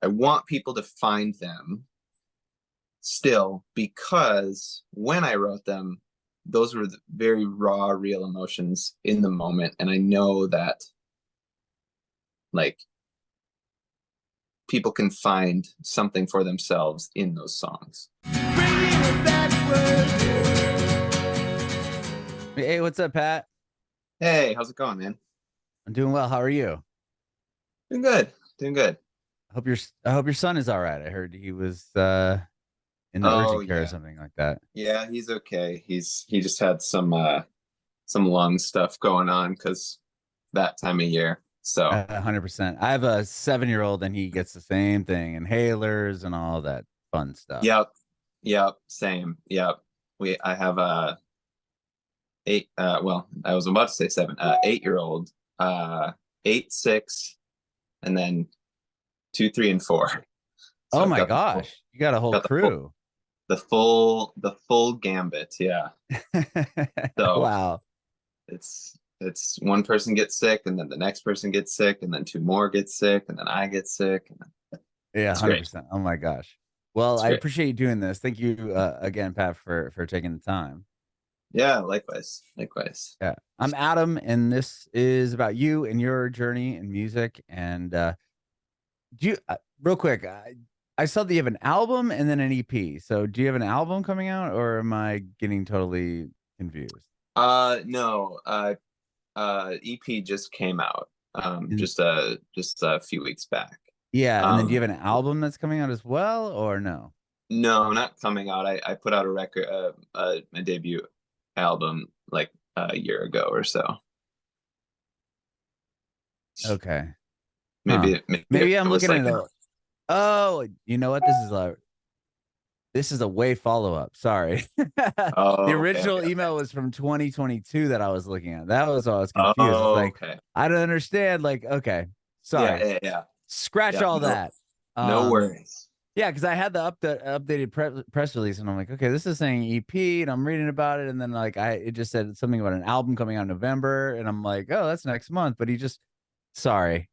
I want people to find them still, because when I wrote them, those were the very raw, real emotions in the moment. And I know that like people can find something for themselves in those songs. Bringin It Backwards. Hey, what's up, Pat? Hey, how's it going, man? I'm doing well. How are you? Doing good. Doing good. I hope your son is all right. I heard he was in the Oh urgent care or yeah. something like that. Yeah, he's okay. He just had some lung stuff going on because that time of year. So 100%. I have a 7-year-old and he gets the same thing, inhalers and all that fun stuff. yep, yep, same. Yep. I have a eight well, I was about to say seven, 8-year-old, 8, 6, and then 2, 3, and 4. So Oh I've my got gosh, you got a whole got crew. the full gambit, yeah. So Wow. it's one person gets sick, and then the next person gets sick, and then two more get sick, and then I get sick, and then Yeah, it's great. 100%. Oh my gosh. Well, It's I great. appreciate you doing this. Thank you again, Pat, for taking the time. Yeah, likewise. Likewise. Yeah. I'm Adam, and this is about you and your journey in music. And do you real quick, I saw that you have an album and then an EP. So do you have an album coming out, or am I getting totally confused? No, EP just came out, And just a few weeks back. yeah, and then do you Um, have an album that's coming out as well, or no? no, not coming out. I put out a record, my debut album like a year ago or so. Okay. Huh. Maybe Maybe it I'm was looking like at a oh, you know what? This is a way follow-up. Sorry. The oh, okay, original okay, okay. email was from 2022 that I was looking at. That was why I was confused. It's Oh, like, okay. I don't understand. Like, okay, Yeah, sorry. yeah, yeah. Scratch Yeah, all no, that. no Um, worries. yeah, because I had the updated press release, and I'm like, okay, this is saying EP, and I'm reading about it, and then like it just said something about an album coming out in November, and I'm like, oh, that's next month. But he just, sorry.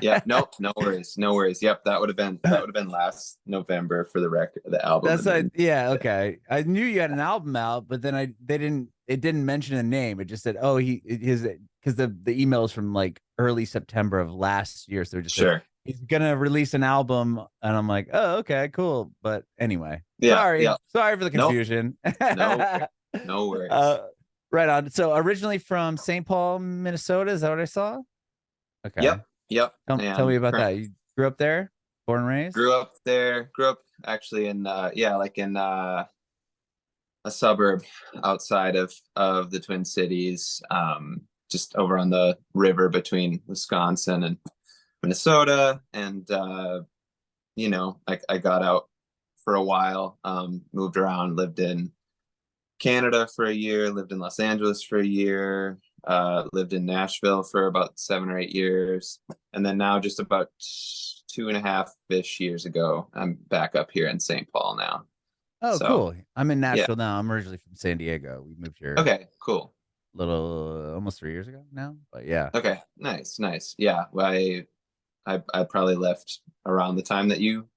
Yeah, nope, no worries, no worries. Yep, that would have been last November for the record, the album, That's and like, then yeah, yeah, okay. I knew you had an album out, but then it didn't mention a name. It just said, oh, his because the email is from like early September of last year. So it just said sure. he's gonna release an album, and I'm like, oh, okay, cool. But anyway, Yeah, yeah. sorry for the Nope, confusion. no, no worries. uh, right on. So originally from St. Paul, Minnesota, is that what I saw? Okay, Yep, yep. tell me And about that. You grew up there, born and raised? grew up there. Grew up actually in yeah, like in a suburb outside of the Twin Cities, just over on the river between Wisconsin and Minnesota. And I got out for a while, moved around, lived in Canada for a year, lived in Los Angeles for a year, lived in Nashville for about 7 or 8 years, and then now just about 2.5-ish years ago, I'm back up here in St. Paul now. Oh, So cool. I'm in yeah, Nashville now. I'm originally from San Diego. We moved here okay, cool. a little almost 3 years ago now. But yeah, Okay, nice, nice. Yeah, well, I probably left around the time that you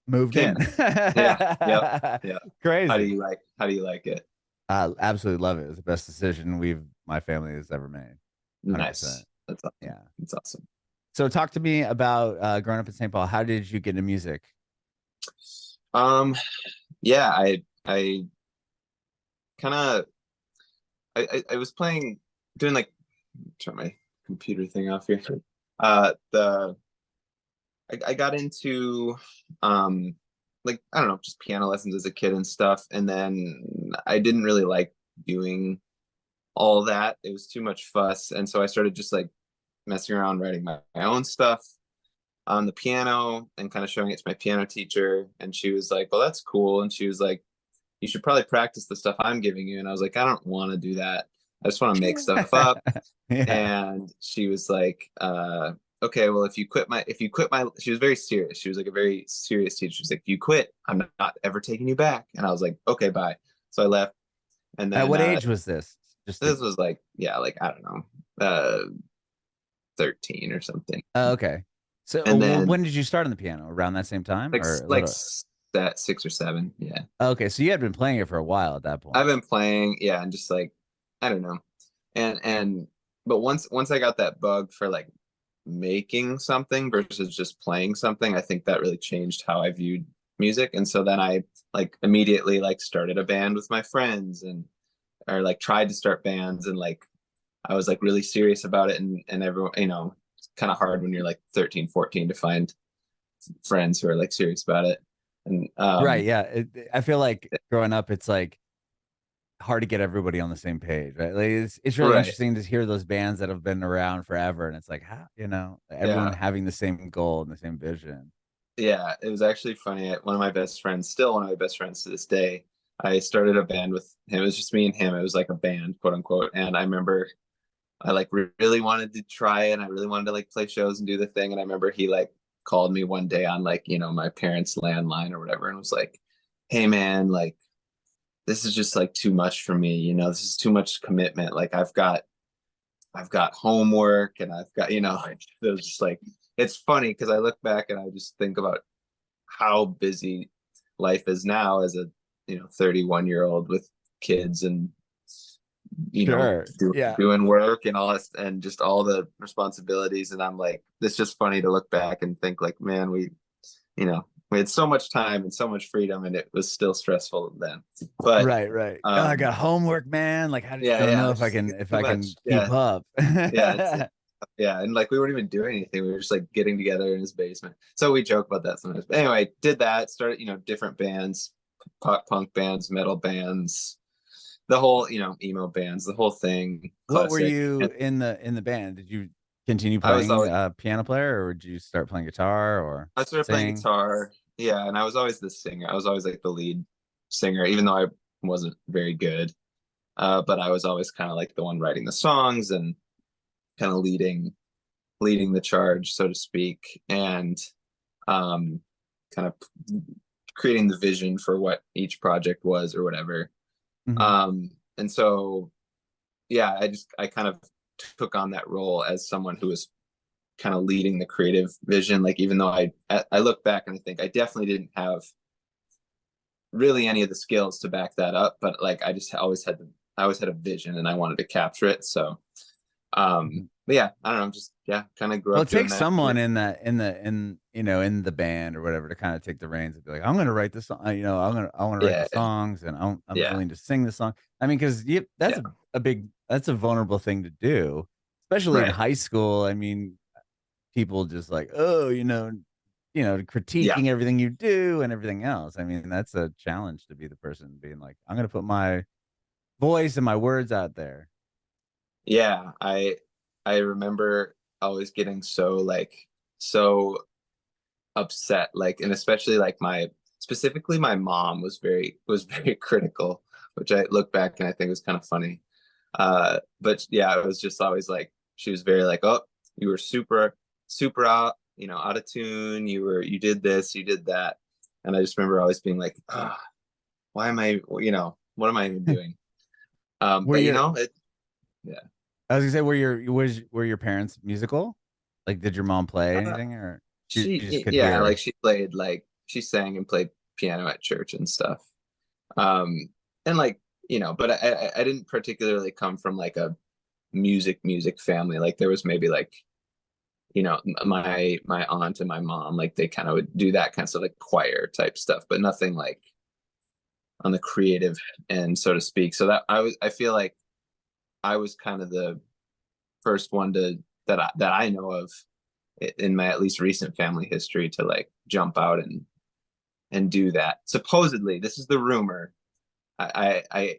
moved came. in. Yeah, yep, yeah. Crazy. How do you like it? I absolutely love it. It's the best decision my family has ever made. 100%. Nice. That's awesome. Yeah. That's awesome. So talk to me about growing up in St. Paul. How did you get into music? Um, yeah, I kind of I was playing, doing like, turn my computer thing off here. The I got into like, I don't know, just piano lessons as a kid and stuff, and then I didn't really like doing all that. It was too much fuss, and so I started just like messing around, writing my own stuff on the piano and kind of showing it to my piano teacher. And she was like, well, that's cool. And she was like, you should probably practice the stuff I'm giving you. And I was like, I don't want to do that. I just want to make stuff up. Yeah. And she was like, okay, well, if you quit my, she was very serious. She was like a very serious teacher. She's like, if you quit, I'm not ever taking you back. And I was like, okay, bye. So I left. And At then what age was this? Just this was like, yeah, like, I don't know, 13 or something. oh, okay. So And then when did you start on the piano? Around that same time, or a little? that 6 or 7. Yeah. Okay, so you had been playing it for a while at that I've point. been playing, yeah, and just like, I don't know. And but once I got that bug for like making something versus just playing something, I think that really changed how I viewed music. And so then I like immediately like started a band with my friends, and or like tried to start bands, and like I was like really serious about it. And everyone, it's kind of hard when you're like 13, 14 to find friends who are like serious about it. And Right, yeah. I feel like growing up, it's like hard to get everybody on the same page, right? Like it's really right. interesting to hear those bands that have been around forever, and it's like, how, everyone Yeah. having the same goal and the same vision. Yeah, it was actually funny. One of my best friends, still one of my best friends to this day, I started a band with him. It was just me and him. It was like a band, quote unquote. And I remember I like really wanted to try it. And I really wanted to like play shows and do the thing. And I remember he like called me one day on like, my parents' landline or whatever, and was like, "Hey man, like this is just like too much for me. This is too much commitment. Like I've got homework, and I've got, it was just like, it's funny because I look back and I just think about how busy life is now as a 31-year-old with kids, and Sure. Yeah. doing work and all this, and just all the responsibilities. And I'm like, it's just funny to look back and think like, man, we had so much time and so much freedom, and it was still stressful then. But Right, right. Oh, I got homework, man. Like, I just yeah, don't yeah, know it's if I just like can it's too much. keep Yeah, up. yeah, yeah, and like we weren't even doing anything. We were just like getting together in his basement. So we joke about that sometimes. But anyway, did that, started, different bands, pop punk bands, metal bands, the whole, emo bands, the whole thing, What were classic. you And in the band? Did you continue I was playing always piano player, or did you start playing guitar or I started playing sing? guitar. Yeah, and I was always the singer. I was always like the lead singer, even though I wasn't very good. But I was always kind of like the one writing the songs and kind of leading the charge, so to speak, and um, kind of creating the vision for what each project was or whatever. Mhm. And so, yeah, I kind of took on that role as someone who was kind of leading the creative vision. Like, even though I look back and I think I definitely didn't have really any of the skills to back that up, but like I always had a vision and I wanted to capture it. So Mhm. but yeah, I don't know, just yeah, kind of grew Well, up it doing takes that. Yeah, someone in the band or whatever to kind of take the reins and be like, I'm going to write this song. I want to write the yeah, songs, and I'm yeah, willing to sing the song. I mean, because that's yeah, that's a vulnerable thing to do, especially in right, high school. I mean, people just like, oh, yeah, critiquing everything you do and everything else. I mean, that's a challenge to be the person being like, I'm going to put my voice and my words out there. yeah. I remember always getting so upset, like, and especially like specifically my mom was very critical, which I look back and I think was kind of funny. But yeah, it was just always like she was very like, oh, you were super out, out of tune. You did this, you did that. And I just remember always being like, oh, why am I, what am I even doing? Were But you? yeah. I was gonna say, were your parents musical? Like, did your mom play Uh, anything, or she just could yeah, like hear? she sang and played piano at church and stuff. Um, and like, but I didn't particularly come from like a music family. Like there was maybe like, my aunt and my mom, like they kind of would do that kind of stuff, like choir type stuff, but nothing like on the creative end, so to speak. So I feel like I was kind of the first one that I know of in my at least recent family history to like jump out and do that. Supposedly, this is the rumor. I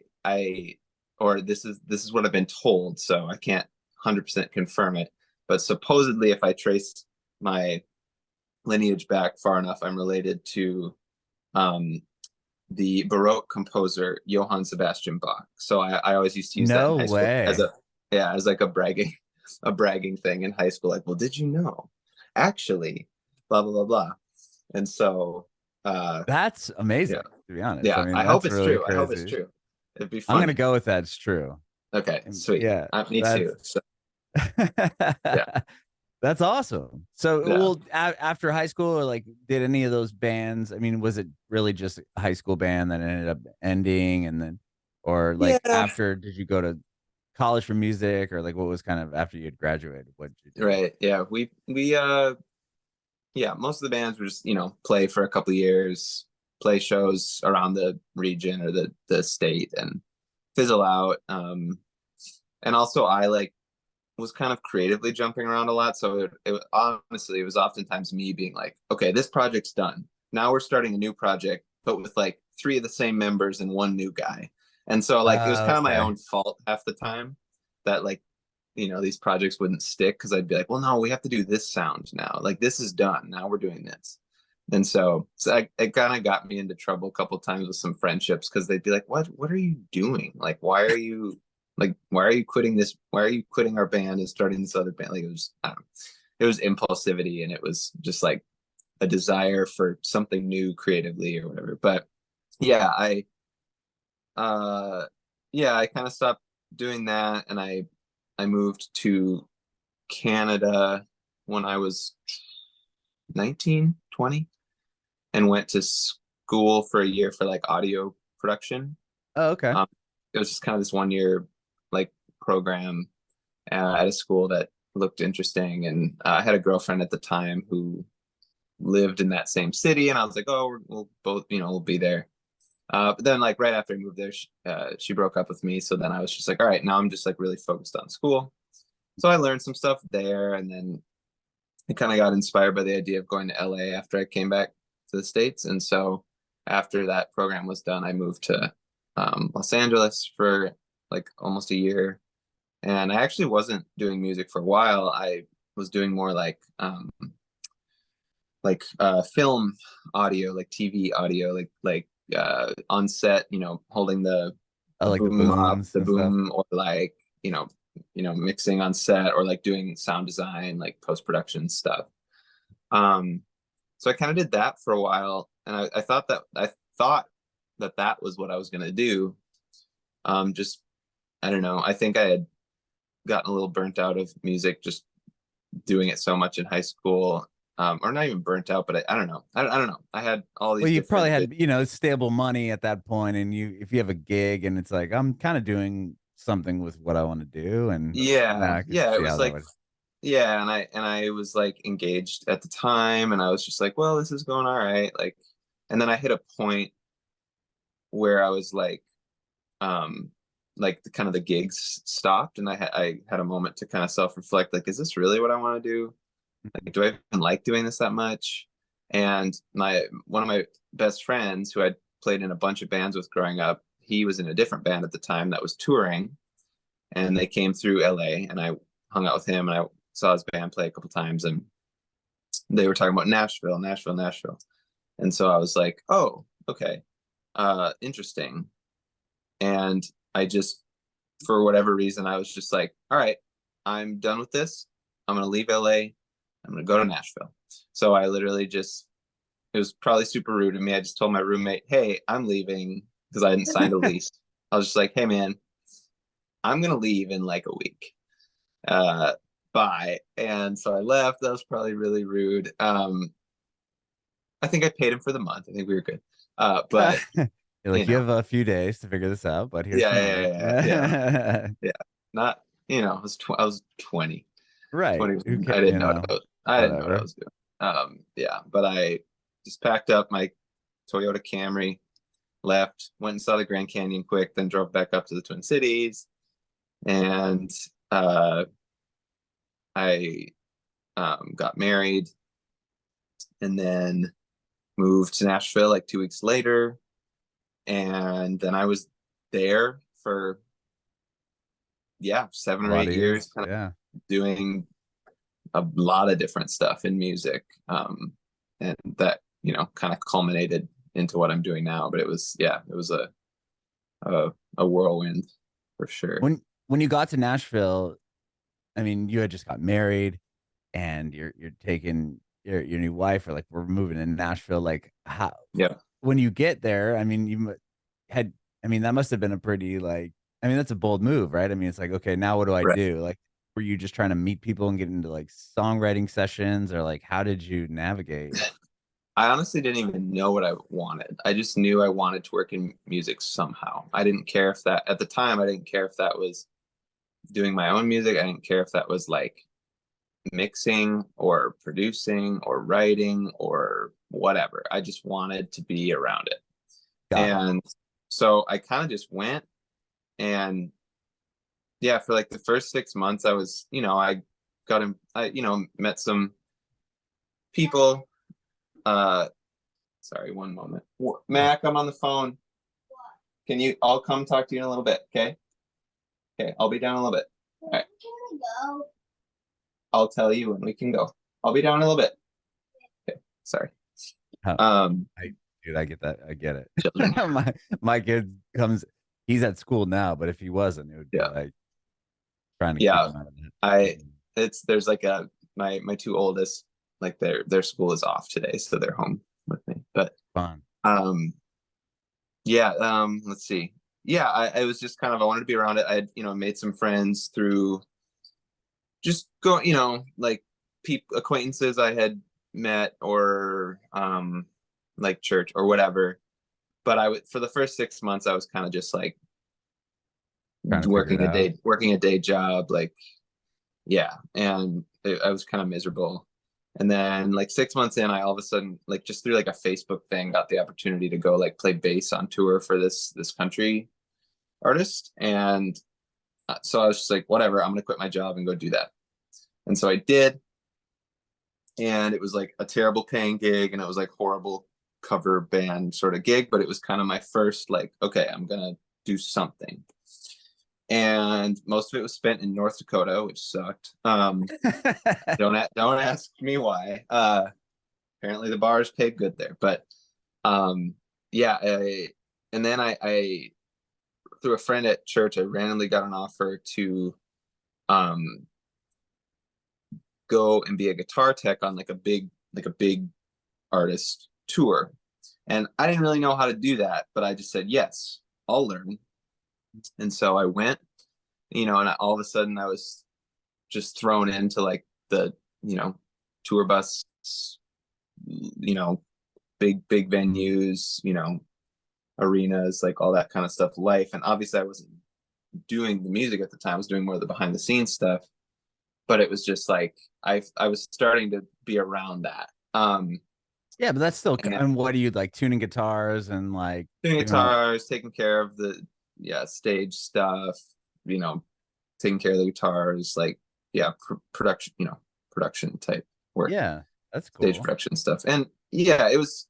or this is what I've been told, so I can't 100% confirm it. But supposedly, if I trace my lineage back far enough, I'm related to um, the Baroque composer Johann Sebastian Bach. So I always used to use that in No high school way. as like a bragging thing in high school. Like, well, did you know? Actually, blah blah blah blah. And so, That's yeah, amazing, to be honest. I yeah. mean, I hope that's it's really true. I hope it's crazy. true. It'd be I'm gonna funny. go with that. It's true. Okay, And sweet. yeah, Me that's too. So yeah, That's awesome. So, Yeah. well, after high school, or like, did any of those bands? I mean, was it really just a high school band that ended up ending, and then, or like Yeah. after, did you go to college for music, or like what was kind of after you had graduated? What did you do? Right. Yeah. Yeah, most of the bands were just, play for a couple of years, play shows around the region or the state and fizzle out. And also I like was kind of creatively jumping around a lot. So honestly, it was oftentimes me being like, okay, this project's done. Now we're starting a new project, but with like three of the same members and one new guy. And so like it was kind of my Okay. own fault half the time that like, these projects wouldn't stick because I'd be like, well, no, we have to do this sound now. Like this is done. Now we're doing this. And so it kind of got me into trouble a couple times with some friendships because they'd be like, what are you doing? Like, why are you quitting this? Why are you quitting our band and starting this other band? Like it was, I don't know, it was impulsivity and it was just like a desire for something new creatively or whatever. But yeah, I kind of stopped doing that and I moved to Canada when I was 19, 20, and went to school for a year for like audio production. Oh, okay. Um, it was just kind of this 1 year like program at a school that looked interesting. And I had a girlfriend at the time who lived in that same city. And I was like, oh, we'll both, we'll be there. But then like right after I moved there, she broke up with me. So then I was just like, all right, now I'm just like really focused on school. So I learned some stuff there, and then I kind of got inspired by the idea of going to LA after I came back to the States. And so after that program was done, I moved to Los Angeles for like almost a year. And I actually wasn't doing music for a while. I was doing more like film audio, like TV audio, like on set, holding the I like the boom up, booms the and stuff. boom, or like, mixing on set, or like doing sound design, like post-production stuff. Um, so I kind of did that for a while, and I thought that was what I was gonna do. Just I don't know. I think I had gotten a little burnt out of music, just doing it so much in high school. Or not even burnt out, but I don't know. I don't know. I had all Well, these you probably different had, stable money at that point, and if you have a gig and it's like, I'm kind of doing something with what I want to do, and yeah, I could yeah. It see how was that like, would. yeah, and I was like engaged at the time, and I was just like, well, this is going all right. Like, and then I hit a point where I was um, like the kind of the gigs stopped, and I had a moment to kind of self-reflect, like, is this really what I want to do? Like, do I even like doing this that much? And one of my best friends who I'd played in a bunch of bands with growing up, he was in a different band at the time that was touring, and they came through LA, and I hung out with him, and I saw his band play a couple times, and they were talking about Nashville, Nashville, Nashville. And so I was like, oh, okay, interesting. And I just, for whatever reason, I was just like, all right, I'm done with this. I'm gonna leave LA. I'm gonna go to Nashville. So I literally just, it was probably super rude of me. I just told my roommate, hey, I'm leaving, because I hadn't signed a lease. I was just like, hey man, I'm gonna leave in like a week. Uh, Bye. And so I left. That was probably really rude. I think I paid him for the month. I think we were good. But You're you like, you know, have a few days to figure this out, but here's yeah, some yeah, money. yeah, yeah, yeah. Not, I was 20, Right. 21. I didn't know what I didn't know what I Whatever. was doing. Yeah, but I just packed up my Toyota Camry, left, went and saw the Grand Canyon quick, then drove back up to the Twin Cities, and I got married, and then moved to Nashville like 2 weeks later, and then I was there for 7 A or lot eight of years, years. kind Yeah. of doing a lot of different stuff in music, and that kind of culminated into what I'm doing now. But it was a, a whirlwind for sure. When you got to Nashville, I mean, you had just got married, and you're taking your new wife, or like, we're moving to Nashville. Like, how, Yeah. when you get there, I mean, had, I mean, that must have been a pretty, like, I mean, that's a bold move, right? I mean, it's like, okay, now what do I Right. do? Like, were you just trying to meet people and get into like songwriting sessions, or like how did you navigate? I honestly didn't even know what I wanted. I just knew I wanted to work in music somehow. I didn't care if that, at the time, I didn't care if that was doing my own music. I didn't care if that was like mixing or producing or writing or whatever. I just wanted to be around it. Got it. And so I kind of just went, and yeah, for like the first 6 months, I was, I got him, met some people. Sorry, one moment. Mac, I'm on the phone. I'll come talk to you in a little bit. Okay. Okay. I'll be down in a little bit. All right. Can we go? I'll tell you when we can go. I'll be down in a little bit. Okay. Sorry. Huh. Um, Dude, I get that. I get it. children. my kid comes, he's at school now, but if he wasn't, it would be Yeah. like trying to keep Yeah. him out of that. There's like my two oldest, like their school is off today, so they're home with me. But Fun. yeah, let's see. Yeah, I was just kind of, I wanted to be around it. I had, made some friends through just like acquaintances I had met, or like church or whatever. But for the first 6 months, I was kind of just like Trying to figure it out. working a day job, like, yeah. And I was kind of miserable. And then like 6 months in, I all of a sudden, like just through like a Facebook thing, got the opportunity to go like play bass on tour for this country artist. And so I was just like, whatever, I'm gonna quit my job and go do that. And so I did. And it was like a terrible paying gig, and it was like horrible cover band sort of gig, but it was kind of my first like, okay, I'm gonna do something. And most of it was spent in North Dakota, which sucked. Don't ask me why. Apparently the bars paid good there, but yeah. And then I through a friend at church, I randomly got an offer to go and be a guitar tech on like a big artist tour. And I didn't really know how to do that, but I just said yes, I'll learn. And so I went, and all of a sudden I was just thrown into like the tour bus, big venues, arenas, like all that kind of stuff, life. And obviously I wasn't doing the music at the time. I was doing more of the behind the scenes stuff, but it was just like I was starting to be around that. Yeah, but that's still. And And what do you like, tuning guitars and like doing figuring out- guitars, taking care of the stage stuff, taking care of the guitars, like production, production type work. Yeah, that's cool. Stage production stuff. And yeah, it was,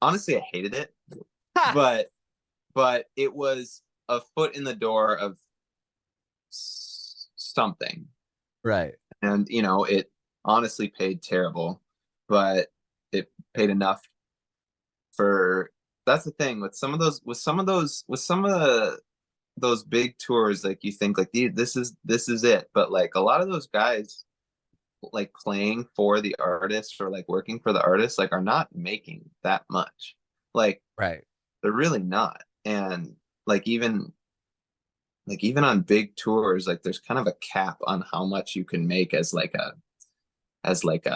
honestly, I hated it, but it was a foot in the door of something. Right. And it honestly paid terrible, but it paid enough for, that's the thing with some of those big tours, like you think like this is it, but like a lot of those guys like playing for the artist or like working for the artist like are not making that much, like Right. they're really not. And like even on big tours, like there's kind of a cap on how much you can make as like a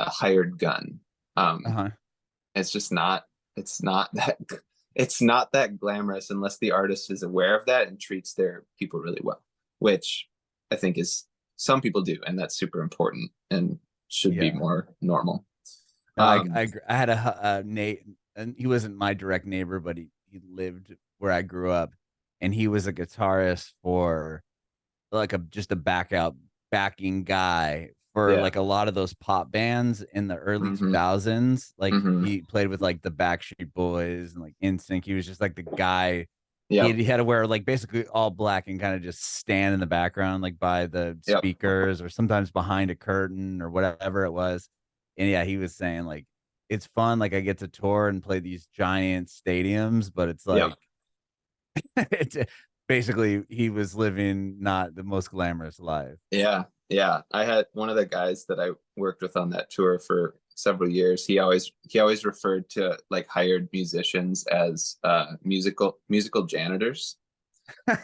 hired gun. It's just not, it's not that glamorous unless the artist is aware of that and treats their people really well, which I think is, some people do, and that's super important and should be more normal. No, I had a Nate, and he wasn't my direct neighbor, but he lived where I grew up, and he was a guitarist for like just a backing guy for like a lot of those pop bands in the early 2000s. Like he played with like the Backstreet Boys and like NSYNC. He was just like the guy. Yeah, he had to wear like basically all black and kind of just stand in the background, like by the speakers or sometimes behind a curtain or whatever it was. And yeah, he was saying like it's fun, like I get to tour and play these giant stadiums, but it's like it's basically he was living not the most glamorous life. Yeah. I had one of the guys that I worked with on that tour for several years. He always referred to like hired musicians as musical janitors.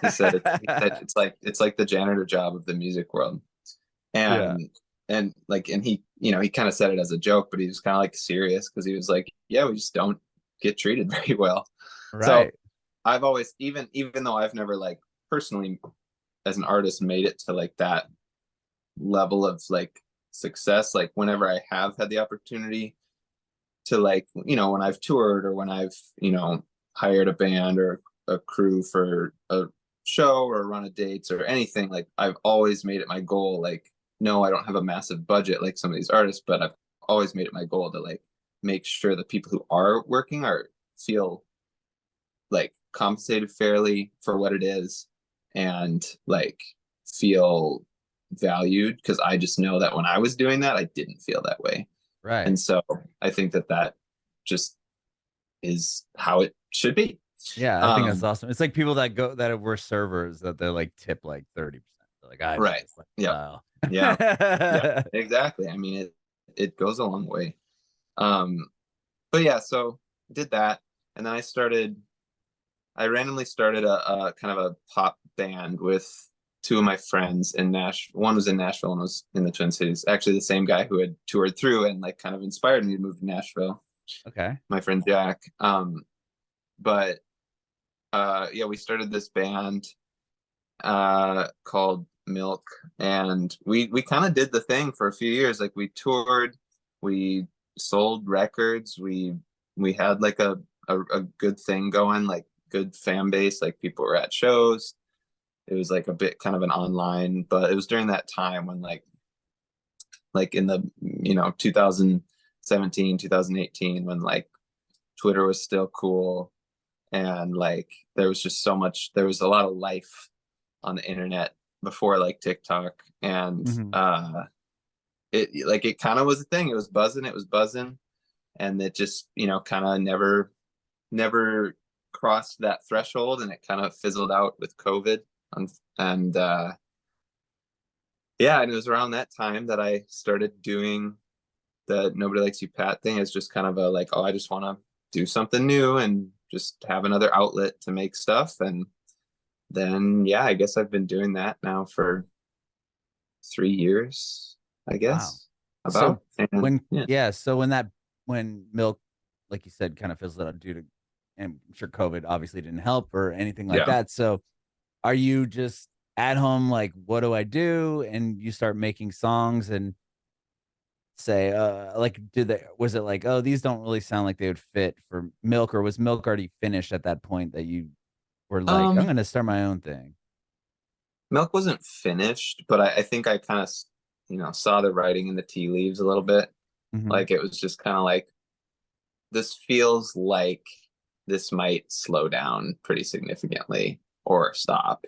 He said it's like the janitor job of the music world. Yeah. And like, and he, you know, he kind of said it as a joke, but he was kind of like serious, because he was like, yeah, we just don't get treated very well. So Right. I've always, even though I've never like personally as an artist made it to like that level of like success, like whenever I have had the opportunity to, like, you know, when I've toured, or when I've, you know, hired a band or a crew for a show or run of dates or anything, like I've always made it my goal, like, no, I don't have a massive budget like some of these artists, but I've always made it my goal to like make sure the people who are working are feel like compensated fairly for what it is, and like feel valued, because I just know that when I was doing that, I didn't feel that way. Right. And so I think that that just is how it should be. Yeah, I think that's Um, awesome. It's like people that go that were servers that they're like tip like 30%. They're like, I know right. this Yep. lifestyle. Yeah. Yeah. Exactly. I mean, it goes a long way. Um, but yeah, so did that, and then I randomly started a kind of a pop band with two of my friends in Nashville. One was in Nashville and was in the Twin Cities. Actually, the same guy who had toured through and like kind of inspired me to move to Nashville. Okay. My friend Jack. But yeah, we started this band called Milk, and we kind of did the thing for a few years. Like we toured, we sold records, we had like a good thing going, like good fan base, like people were at shows. It was like a bit kind of an online, but it was during that time when like in the, you know, 2017 2018, when like Twitter was still cool, and like there was just so much, there was a lot of life on the internet before like TikTok, and Mhm. it like it kind of was a thing. It was buzzing, and it just, you know, kind of never crossed that threshold, and it kind of fizzled out with COVID. And yeah, and it was around that time that I started doing the Nobody Likes You Pat thing, as just kind of a like, oh, I just want to do something new and just have another outlet to make stuff. And then yeah, I guess I've been doing that now for 3 years, I Wow. guess, So about. And when yeah. yeah, so when Milk, like you said, kind of fizzled out due to, and I'm sure COVID obviously didn't help or anything like Yeah. that. So are you just at home like, what do I do? And you start making songs and say, like, did they, was it like, oh, these don't really sound like they would fit for Milk, or was Milk already finished at that point that you were like, I'm um gonna start my own thing? Milk wasn't finished, but I think I kind of, you know, saw the writing in the tea leaves a little bit. Hmm. Like it was just kind of like, this feels like this might slow down pretty significantly or stop.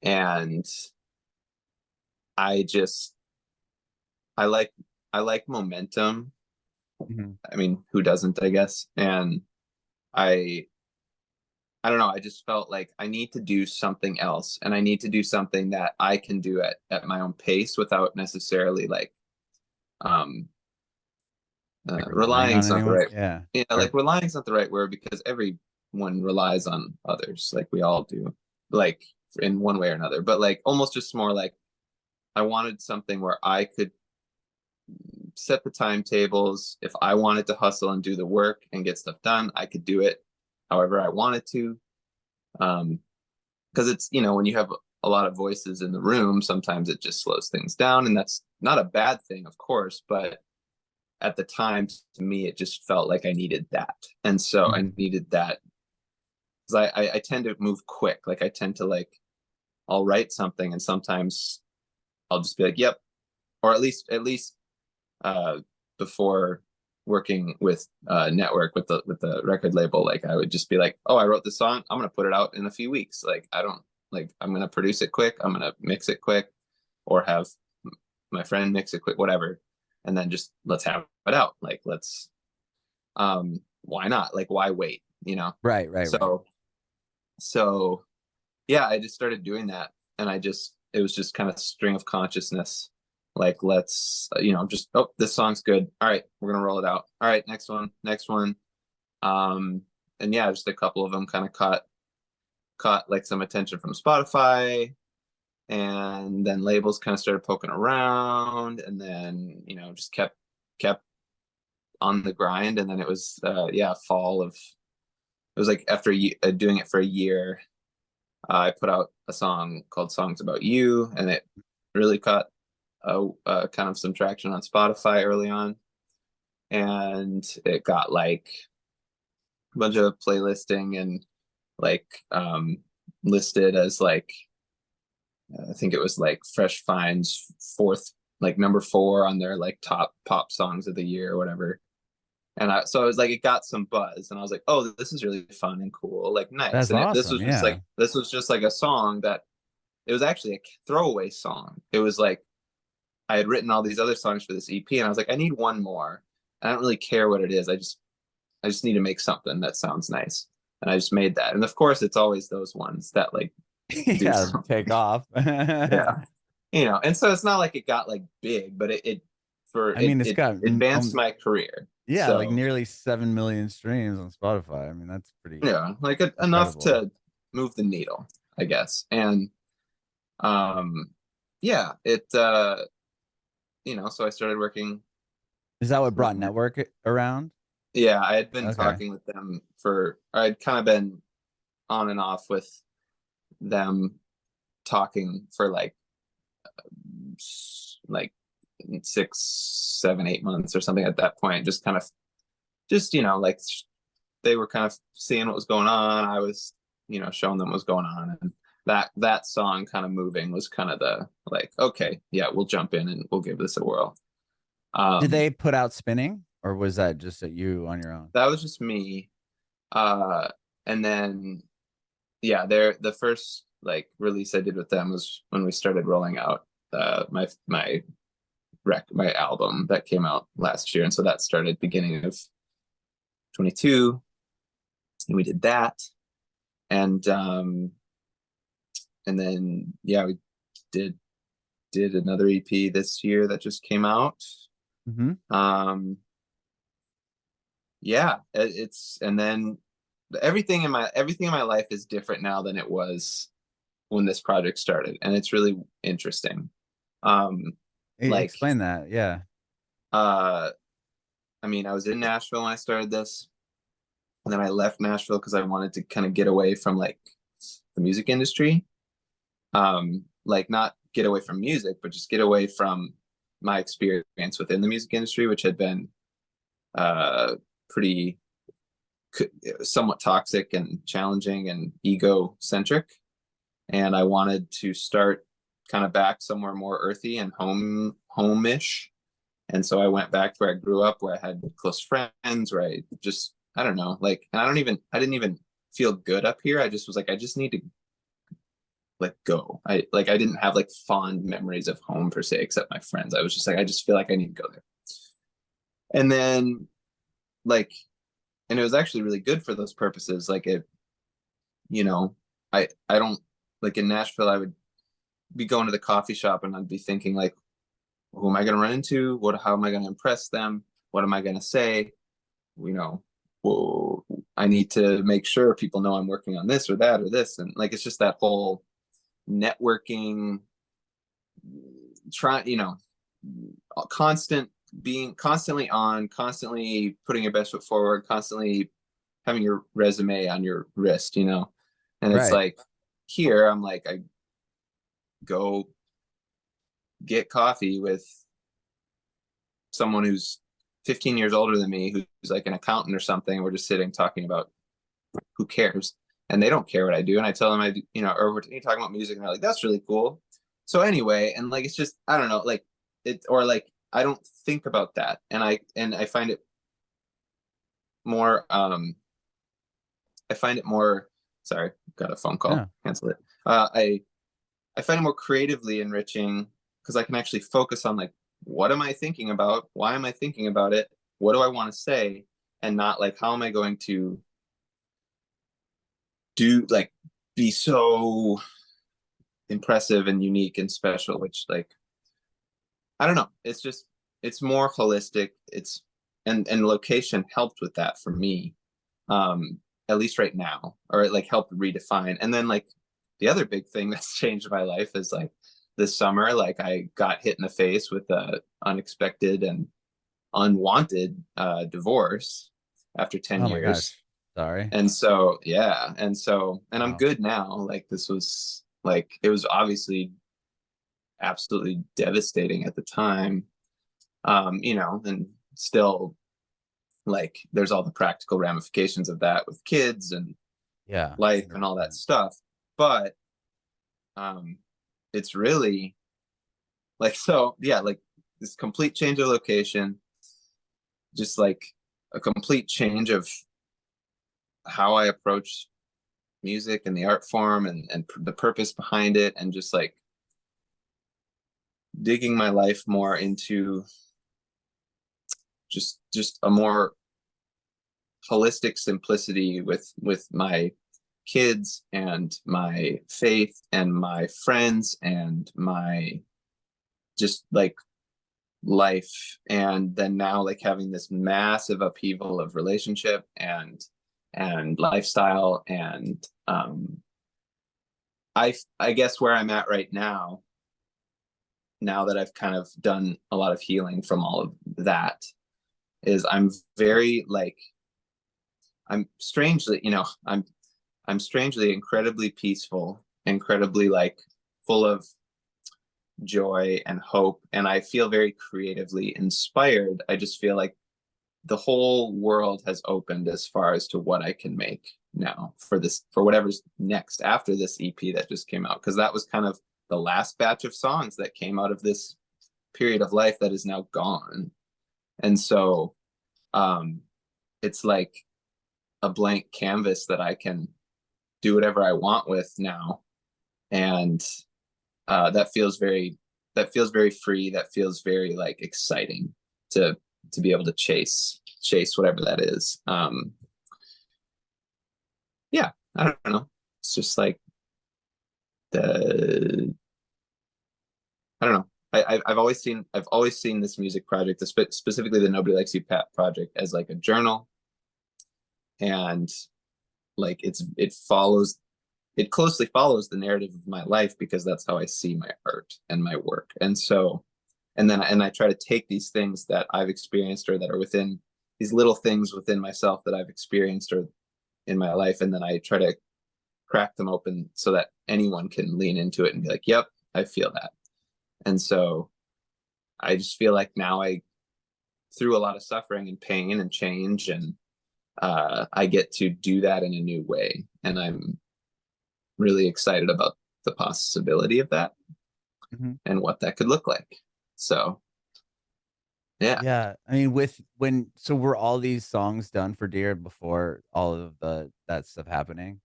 And I just, I like, I like momentum. Hmm. I mean, who doesn't, I guess. And I I don't know, I just felt like I need to do something else, and I need to do something that I can do at my own pace without necessarily like um Like relying relying on is not the anyone? right, Yeah. yeah, Or like relying is not the right word, because everyone relies on others, like we all do, like in one way or another, but like almost just more like I wanted something where I could set the timetables. If I wanted to hustle and do the work and get stuff done, I could do it however I wanted to. Because it's, you know, when you have a lot of voices in the room, sometimes it just slows things down, and that's not a bad thing, of course, but at the time, to me, it just felt like I needed that. And so I Mhm. needed that, because I tend to move quick. Like I tend to like, I'll write something and sometimes I'll just be like, yep. Or at least uh before working with Nettwerk, with the record label, like I would just be like, oh, I wrote this song, I'm gonna put it out in a few weeks. Like I don't, like, I'm gonna produce it quick, I'm gonna mix it quick, or have my friend mix it quick, whatever, and then just let's have it out. Like let's why not? Like why wait, you know? Right, right, right. So so yeah, I just started doing that, and it was just kind of string of consciousness. Like let's, you know, just, oh, this song's good, all right, we're gonna roll it out, all right, next one, next one. um and yeah, just a couple of them kind of caught like some attention from Spotify. and then labels kind of started poking around, and then, you know, just kept on the grind. And then it was fall of, it was like after doing it for a year, I put out a song called Songs About You, and it really caught kind of some traction on Spotify early on, and it got like a bunch of playlisting, and like listed as like, I think it was like Fresh Finds fourth, like number 4 on their like top pop songs of the year or whatever. And so I was like, it got some buzz, and I was like, oh, this is really fun and cool, like nice. That's And awesome. Yeah. this was just like a song that, it was actually a throwaway song. It was like, I had written all these other songs for this EP, and I was like, I need one more. I don't really care what it is. I just need to make something that sounds nice. And I just made that. And of course, it's always those ones that like do Yeah, something. take off. Yeah. You know, and so it's not like it got like big, but it I mean, it's got advanced my career. yeah, like So nearly 7 million streams on Spotify. I mean, that's pretty yeah, like enough incredible. to move the needle, I guess. And yeah, it you know, so I started working Is that what with, brought Nettwerk around? yeah, I had been Okay. talking with them for, I'd kind of been on and off with them, talking for like 6, 7, 8 months or something at that point. Just kind of, just, you know, like they were kind of seeing what was going on. I was, you know, showing them what was going on. And that song kind of moving was kind of the like, okay, yeah, we'll jump in and we'll give this a whirl. Did they put out Spinning, or was that just at you on your own? That was just me. And then yeah, the first like release I did with them was when we started rolling out my album that came out last year. And so that started beginning of 22, and we did that. And then yeah, we did another EP this year that just came out. Mm-hmm. Yeah, it's, and then everything in my life is different now than it was when this project started, and it's really interesting. Like Explain that. Yeah. I mean, I was in Nashville when I started this, and then I left Nashville because I wanted to kind of get away from like the music industry. Like not get away from music, but just get away from my experience within the music industry, which had been pretty somewhat toxic and challenging and egocentric. And I wanted to start kind of back somewhere more earthy and home-ish. And so I went back to where I grew up, where I had close friends, where I just, I don't know, like, and I didn't even feel good up here. I just was like, I just need to like go. I didn't have like fond memories of home per se, except my friends. I was just like, I just feel like I need to go there. And then like, and it was actually really good for those purposes. Like it, you know, I don't, like in Nashville, I would be going to the coffee shop and I'd be thinking like, who am I going to run into? How am I going to impress them? What am I going to say? You know, well, I need to make sure people know I'm working on this or that or this. And like, it's just that whole networking, you know, being constantly on, constantly putting your best foot forward, constantly having your resume on your wrist, you know. And it's like, here I'm like, I go get coffee with someone who's 15 years older than me, who's like an accountant or something. We're just sitting talking about, who cares? And they don't care what I do. And I tell them, you know, or we're talking about music, and they're like, that's really cool. So anyway, and like, it's just, I don't know, like it, or like, I don't think about that. And I find it more, sorry, got a phone call, cancel it. I find it more creatively enriching because I can actually focus on like, what am I thinking about? Why am I thinking about it? What do I want to say? And not like, how am I going to be so impressive and unique and special, which like, I don't know. It's just, it's more holistic. And location helped with that for me. At least right now, or it like helped redefine. And then like the other big thing that's changed my life is like this summer, like I got hit in the face with a unexpected and unwanted divorce after 10 Oh my years. gosh. Sorry. And so, yeah. And I'm Wow. good now. Like this was like, it was obviously absolutely devastating at the time. You know, and still like there's all the practical ramifications of that with kids and Yeah. life and all that 100%. stuff. But it's really like, so yeah, like this complete change of location, just like a complete change of how I approach music and the art form and the purpose behind it, and just like digging my life more into just a more holistic simplicity with my kids and my faith and my friends and my just like life. And then now like having this massive upheaval of relationship and lifestyle. And I guess where I'm at right now that I've kind of done a lot of healing from all of that, is I'm very like, I'm strangely, you know, I'm strangely incredibly peaceful, incredibly like full of joy and hope, and I feel very creatively inspired. I just feel like the whole world has opened as far as to what I can make now for this, for whatever's next after this EP that just came out, because that was kind of the last batch of songs that came out of this period of life that is now gone. And so it's like a blank canvas that I can do whatever I want with now. And that feels very free. That feels very like exciting to be able to chase whatever that is. Yeah, I don't know. It's just like I don't know. I've always seen this music project, specifically the Nobody Likes You Pat project, as like a journal, and like it closely follows the narrative of my life, because that's how I see my art and my work. And so, and I try to take these things that I've experienced, or that are within these little things within myself that I've experienced or in my life, and then I try to crack them open so that anyone can lean into it and be like, yep, I feel that. And so I just feel like now through a lot of suffering and pain and change, and I get to do that in a new way. And I'm really excited about the possibility of that and what that could look like. So yeah. Yeah. I mean, so were all these songs done for Deer before all of that stuff happening?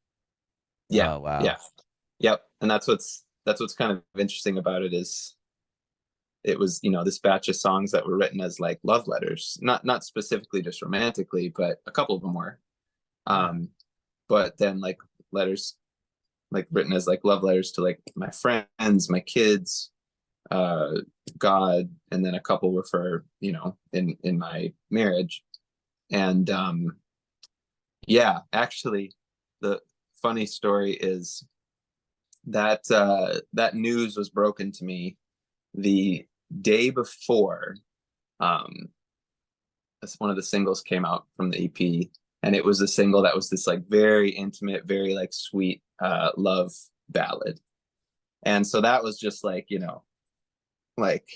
Yeah. Oh, wow. Yeah. Yep. And that's what's kind of interesting about it, is it was, you know, this batch of songs that were written as like love letters, not specifically just romantically, but a couple of them were. Yeah. But then like letters, like written as like love letters to like my friends, my kids, God, and then a couple were for, you know, in my marriage. And yeah, actually the funny story is that that news was broken to me the day before one of the singles came out from the EP, and it was a single that was this like very intimate, very like sweet love ballad. And so that was just like, you know, like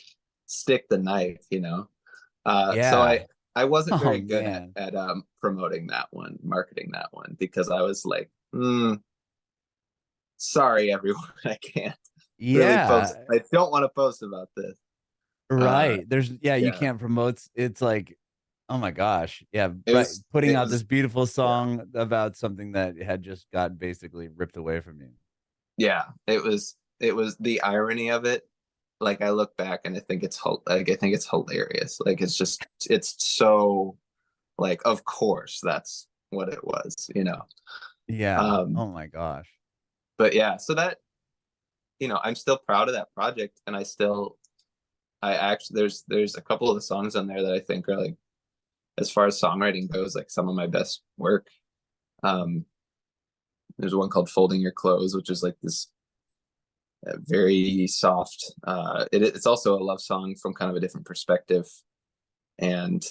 stick the knife, you know. So Yeah. I wasn't Oh, very good man. at promoting that one, marketing that one, because I was like, sorry everyone, I can't really post. Yeah. I don't want to post about this. Right. You Yeah, can't promote. It's like, oh my gosh. Yeah. it Right. was Putting it out was this beautiful yeah. song about something that had just got basically ripped away from you. Yeah, it was the irony of it. Like I look back and I think it's hilarious. Like it's so like, of course that's what it was, you know. Yeah. Um Oh my gosh. but yeah, so that, you know, I'm still proud of that project, and I actually there's a couple of the songs on there that I think are like, as far as songwriting goes, like some of my best work. Um there's one called Folding Your Clothes, which is like this very soft. It's also a love song from kind of a different perspective, and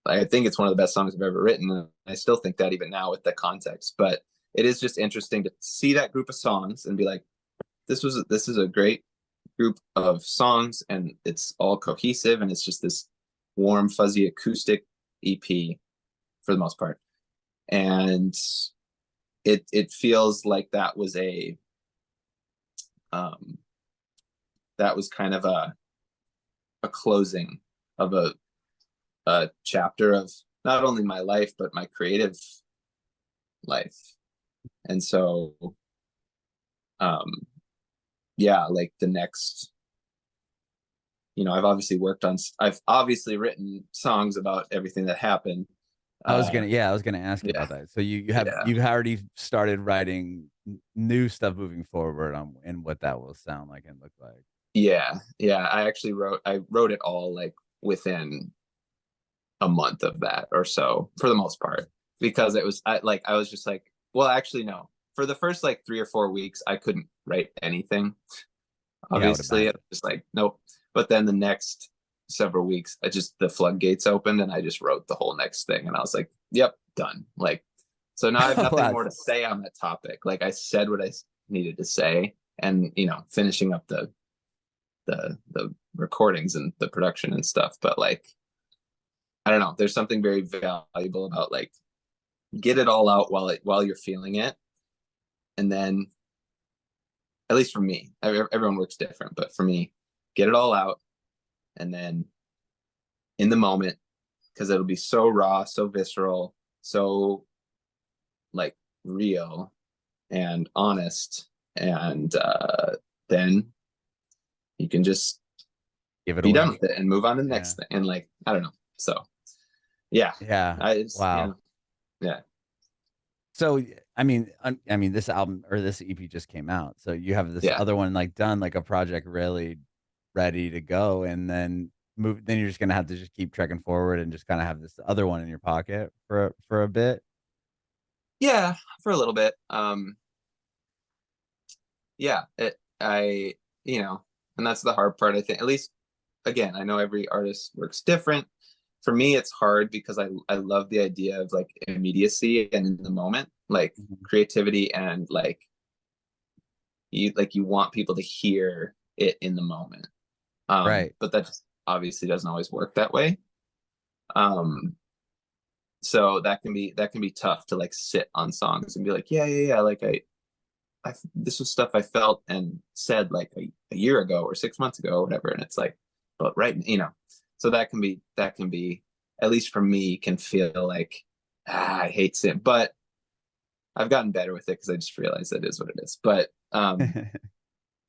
I think it's one of the best songs I've ever written. I still think that even now with the context, but it is just interesting to see that group of songs and be like, this is a great group of songs, and it's all cohesive, and it's just this warm, fuzzy acoustic EP for the most part. And it feels like that was kind of a closing of a chapter of not only my life but my creative life. And so yeah, like the next, I've obviously written songs about everything that happened. I was gonna ask you about that. So you've already started writing new stuff moving forward on and what that will sound like and look like. Yeah. I wrote it all like within a month of that or so, for the most part, because I was just like, well, actually no, for the first like 3 or 4 weeks I couldn't write anything, obviously. It was just like, nope. But then the next several weeks, the floodgates opened and I just wrote the whole next thing, and I was like, yep, done. Like, so now I have nothing more to say on that topic. Like, I said what I needed to say, and finishing up the recordings and the production and stuff. But like, I don't know, there's something very valuable about like, get it all out while you're feeling it, and then, at least for me, everyone works different, but for me, get it all out, and then in the moment, because it'll be so raw, so visceral, so like real and honest, and then you can just be done with it and move on to the next thing. And like, I don't know. So yeah. Wow. Yeah. So I mean, this album or this EP just came out, so you have this other one like done, like a project really ready to go, and then then you're just gonna have to just keep trekking forward and just kind of have this other one in your pocket for a bit. Yeah, for a little bit. Yeah, and that's the hard part, I think. At least, again, I know every artist works different. For me, it's hard because I love the idea of like immediacy and in the moment, like creativity, and like you want people to hear it in the moment. Right. But that just obviously doesn't always work that way. So that can be tough to like sit on songs and be like, yeah, like this was stuff I felt and said like a year ago or 6 months ago or whatever, and it's like, but right, so that can be, at least for me, can feel like, I hate sin, but I've gotten better with it because I just realized it is what it is. But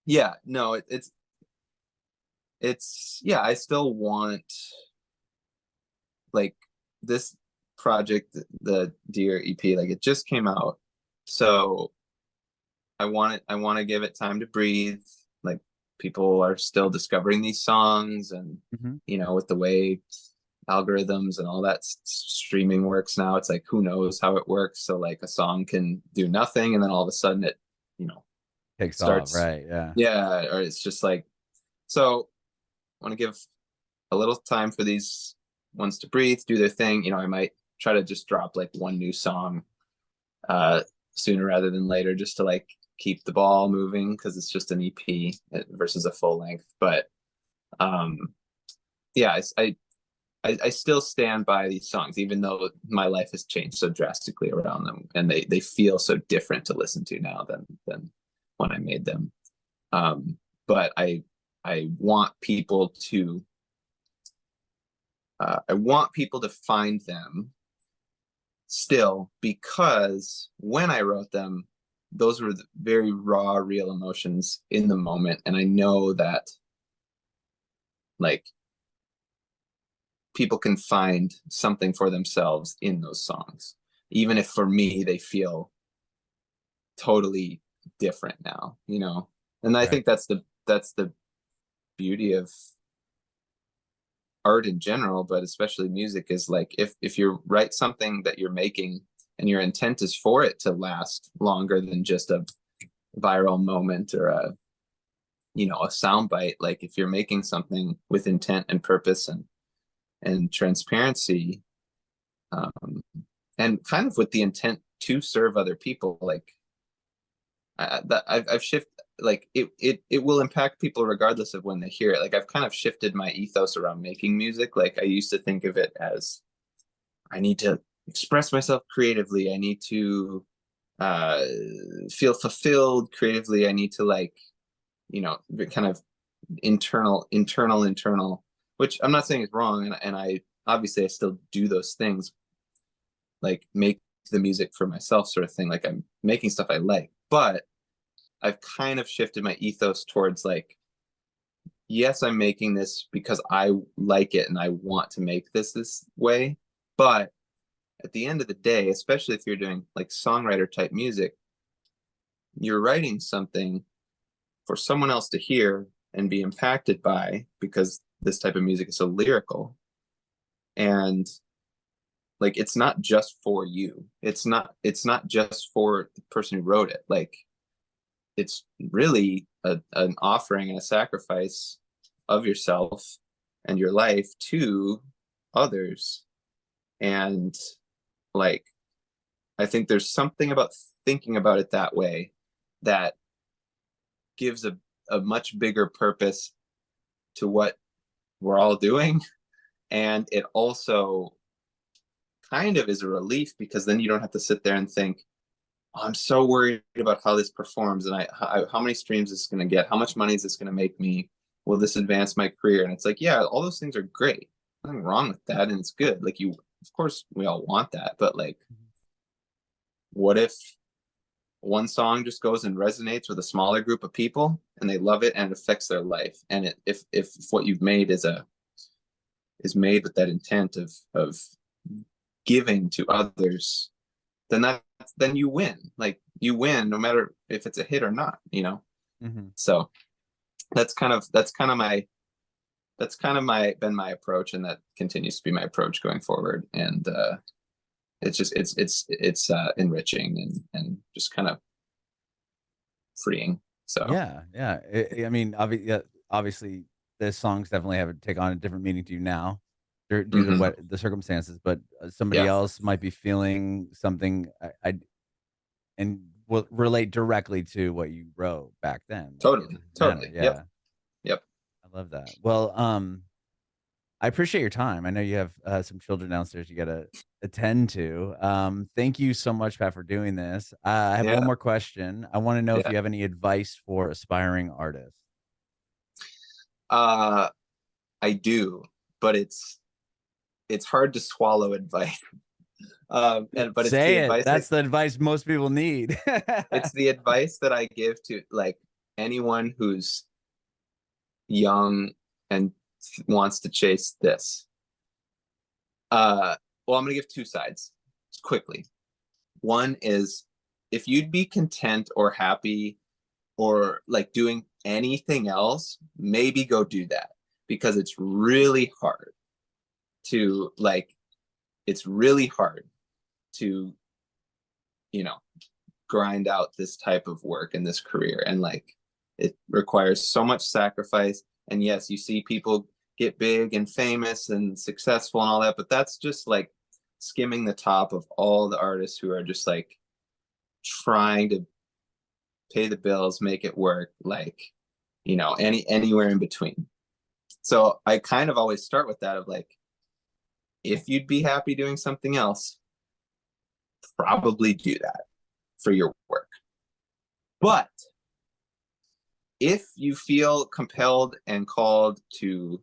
yeah, no, it's yeah, I still want like this project, the Dear EP, like it just came out, so I want to give it time to breathe. Like, people are still discovering these songs, and with the way algorithms and all that streaming works now, it's like, who knows how it works. So like, a song can do nothing, and then all of a sudden it takes starts off, right? Yeah, or it's just like, so I want to give a little time for these ones to breathe, do their thing. I might try to just drop like one new song sooner rather than later, just to like keep the ball moving, because it's just an EP versus a full length. But yeah, I still stand by these songs, even though my life has changed so drastically around them, and they feel so different to listen to now than when I made them. But I want people to find them still, because when I wrote them, those were very raw, real emotions in the moment, and I know that like, people can find something for themselves in those songs, even if for me they feel totally different now, and I think that's the beauty of art in general, but especially music, is like, if you write something that you're making and your intent is for it to last longer than just a viral moment or a, you know, a soundbite. Like if you're making something with intent and purpose and transparency, and kind of with the intent to serve other people, like I've shifted, like it will impact people regardless of when they hear it. Like I've kind of shifted my ethos around making music. Like I used to think of it as I need to express myself creatively. I need to feel fulfilled creatively. I need to, like, you know, kind of internal, which I'm not saying is wrong. And I obviously I still do those things, like make the music for myself sort of thing. Like I'm making stuff I like, but I've kind of shifted my ethos towards like, yes, I'm making this because I like it and I want to make this way. But at the end of the day, especially if you're doing like songwriter type music, you're writing something for someone else to hear and be impacted by, because this type of music is so lyrical. And like it's not just for you. It's not just for the person who wrote it. Like it's really an offering and a sacrifice of yourself and your life to others. And like I think there's something about thinking about it that way that gives a much bigger purpose to what we're all doing. And it also kind of is a relief, because then you don't have to sit there and think, oh, I'm so worried about how this performs and how many streams is going to get, how much money is this going to make me, will this advance my career? And it's like, yeah, all those things are great, nothing wrong with that, and it's good. Like you, of course we all want that, but like what if one song just goes and resonates with a smaller group of people and they love it and it affects their life? And if what you've made is made with that intent of giving to others, then you win. Like you win no matter if it's a hit or not, you know. So that's kind of been my approach, and that continues to be my approach going forward. And it's just it's enriching and just kind of freeing. So yeah. I mean, obviously, this songs definitely have take on a different meaning to you now, due to what the circumstances. But somebody yeah, else might be feeling something, and will relate directly to what you wrote back then. Like, it doesn't matter. totally. Yeah, Yep. I love that. Well, I appreciate your time. I know you have some children downstairs you got to attend to. Thank you so much, Pat, for doing this. I have one Yeah. more question. I want to know if Yeah. you have any advice for aspiring artists. I do, but it's hard to swallow advice. But it's the Say it. advice That's the advice most people need. it's the advice that I give to like anyone who's young and wants to chase this. Well, I'm gonna give two sides quickly. One is, if you'd be content or happy or like doing anything else, maybe go do that, because it's really hard to you know, grind out this type of work in this career. And like it requires so much sacrifice. And yes, you see people get big and famous and successful and all that, but that's just like skimming the top of all the artists who are just like trying to pay the bills, make it work, like, you know, anywhere in between. So I kind of always start with that of like, if you'd be happy doing something else, probably do that for your work. But if you feel compelled and called to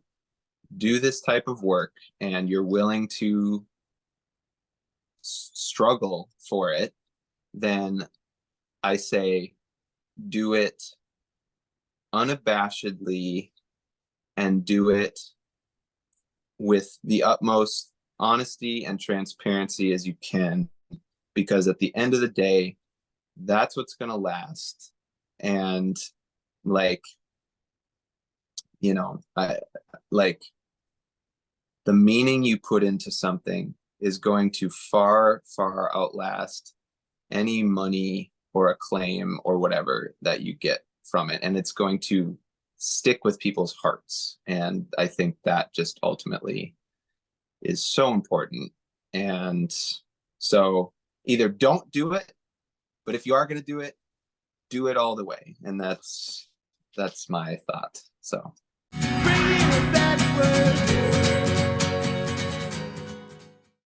do this type of work and you're willing to struggle for it, then I say do it unabashedly and do it with the utmost honesty and transparency as you can, because at the end of the day, that's what's going to last. And like, you know, I like the meaning you put into something is going to far outlast any money or acclaim or whatever that you get from it, and it's going to stick with people's hearts. And I think that just ultimately is so important. And so either don't do it, but if you are going to do it all the way. And that's my thought. So Bringing it backwards.